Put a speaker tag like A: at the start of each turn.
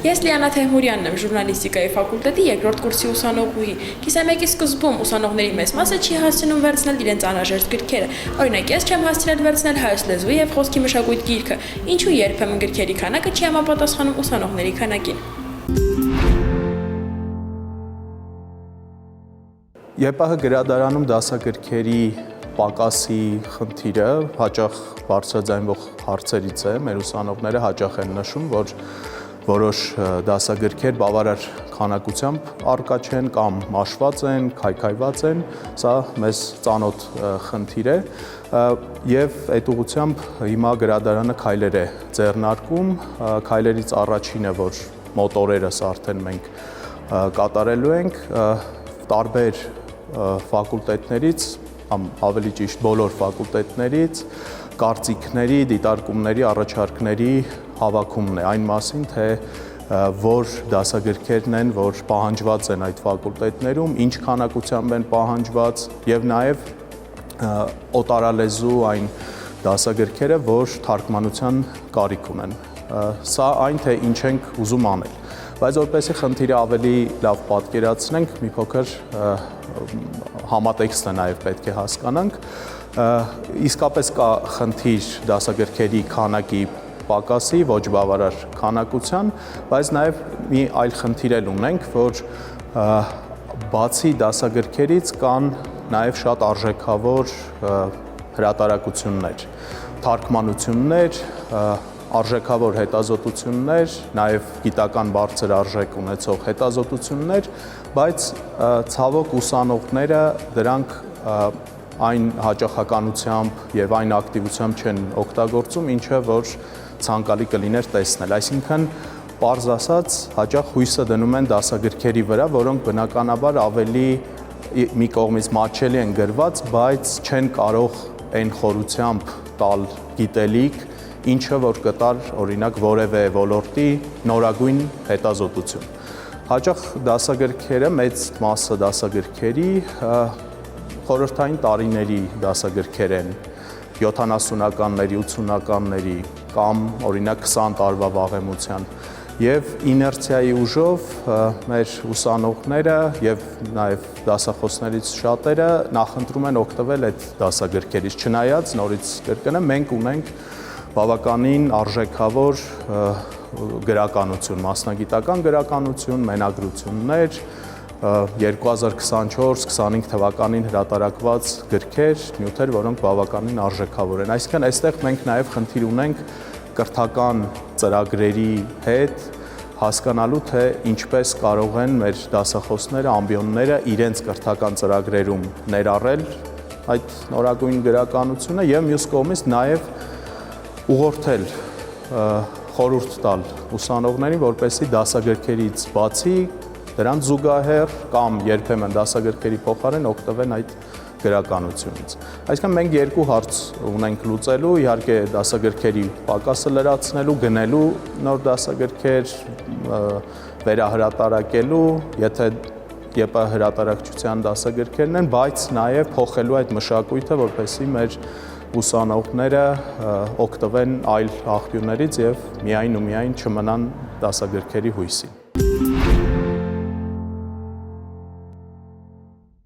A: Ես Լիանա Թեհմուրյանն եմ, ժուրնալիստիկայի ֆակուլտետի երկրորդ կուրսի ուսանողուհի։ Կիսամեկի սկզբում ուսանողների մեծ մասը չի հասցնում վերցնել իրենց անհրաժեշտ գրքերը։ Օրինակ, ես չեմ հասցրել վերցնել հայոց լեզվի եւ խոսքի մշակույթ գիրքը, ինչու երբեմն գրքերի քանակը չի համապատասխանում ուսանողների քանակին։
B: ԵՊՀ գրադարանում դասագրքերի պակասի խնդիրը հաճախ բարձրաձայնվող հարցերից է։ Մեր ուսանողները հաճախ են նշում, որ որոշ դասագրքեր բավարար քանակությամբ առկա չեն կամ մաշված են, քայքայված են, սա մեզ ծանոթ խնդիր է եւ այդ ուղղությամբ հիմա գրադարանը քայլեր է ձեռնարկում, քայլերից առաջինը, որ մոտորերս արդեն մենք կատարելու ենք, տարբեր ֆակուլտետներից, ավելի ճիշտ բոլոր ֆակուլտետներից կարծիքների, դիտարկումների, առաջարկների հավաքումն է այն մասին, թե որ դասագրքերն են, որ պահանջված են այդ ֆակուլտետներում, ինչ քանակությամբ են պահանջված եւ նաեւ օտարալեզու այն դասագրքերը, որ թարգմանության կարիք ունեն։ Սա այն, թե ինչ ենք ուզում անել։ Բայց որպեսզի խնդիրը ավելի լավ պատկերացնենք, մի փոքր համատեքստը նաեւ պետք է հասկանանք։ Իսկապես կա խնդիր դասագրքերի քանակի պակասի, ոչ բավարար քանակության, բայց նաև մի այլ խնդիր էլ ունենք, որ բացի դասագրքերից կան նաև շատ արժեքավոր հրատարակություններ, թարգմանություններ, արժեքավոր հետազոտություններ, նաև գիտական բարձր արժեք ունեցող հետազոտություններ, բայց ցավոք ուսանողները դրանք այն հաճախականությամբ եւ այն ակտիվությամբ չեն օգտագործում, ինչը որ ցանկալի կլիներ տեսնել։ Այսինքն, պարզ ասած, հաճախ հույսը դնում են դասագրքերի վրա, որոնք բնականաբար ավելի մի կողմից մատչելի են գրված, բայց չեն կարող այն խորությամբ տալ գիտելիք, ինչը որ կտար, օրինակ, որևէ ոլորտի նորագույն հետազոտություն։ Հաճախ դասագրքերը, մեծ մասը դասագրքերի խորհրդային տարիների դասագրքեր են, 70-ականների, 80-ականների կամ օրինակ 20 տարվա վաղեմության եւ իներցիայի ուժով մեր ուսանողները եւ նաեւ դասախոսներից շատերը նախընտրում են օգտվել այդ դասագրքերից, չնայած նորից կրկնեմ, մենք ունենք բավականին արժեքավոր գրականություն, մասնագիտական գրականություն, մենագրություններ, 2024-25 թվականին հրատարակված գրքեր, նյութեր, որոնք բավականին արժեքավոր են։ Այսինքն, այստեղ մենք նաև խնդիր ունենք կրթական ծրագրերի հետ հասկանալու, թե ինչպես կարող են մեր դասախոսները, ամբիոնները իրենց կրթական ծրագրերում ներառել այդ նորագույն գրականությունը եւ մյուս կողմից նաև ուղղորդել, խորհուրդ տալ ուսանողներին, որպեսզի դասագրքերից բացի դրանց զուգահեռ կամ երբեմն դասագրքերի փոխարեն օգտվեն այդ գրականությունից։ Այսինքն մենք երկու հարց ունենք լուծելու, իհարկե դասագրքերի պակասը լրացնելու, գնելու նոր դասագրքեր, վերահրատարակելու, եթե ԵՊՀ հրատարակչության դասագրքերն են, բայց նաև փոխելու այդ մշակույթը, որպեսզի մեր ուսանողները օգտվեն այլ աղբյուրներից եւ միայն ու միայն չմնան դասագրքերի հույսին։